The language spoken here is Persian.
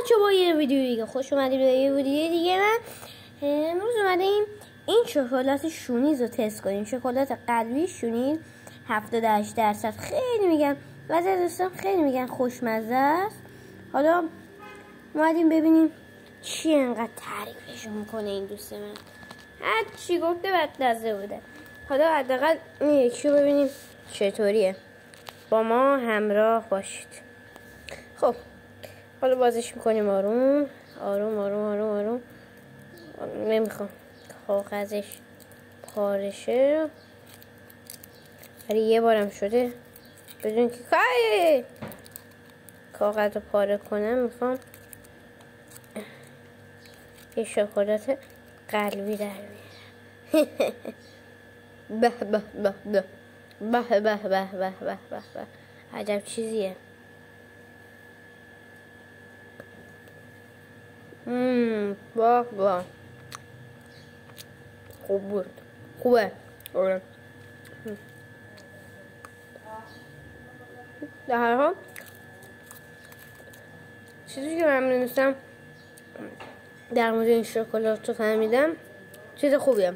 بچه با یه ویدیو دیگه خوش اومدید. به یه ویدیو دیگه من امروز اومدیم این شکلات شونیز رو تست کنیم. شکلات قلبی شونیز 78%. خیلی میگن بعضی از دوستان خیلی میگن خوشمزه است. حالا اومدیم ببینیم چی انقدر تعریفش میکنه این دوست من. هر چی گفته بدمزه بوده. حالا حداقل این یکی رو ببینیم چطوریه. با ما همراه باشید. خب حالا بازش میکنیم آروم آروم آروم آروم آروم. نمیخوام کاغذش پارشه، ولی یه بارم شده بدون که کاغذ رو پاره کنم. میخوام یه شکلات قلبی در بیارم. به به به به به به به به به به به. عجب چیزیه. واه واه، خوب بود، خوبه. در هر حال چیزی که من می‌دونستم در مورد این شکلات رو فهمیدم، چیز خوبیه.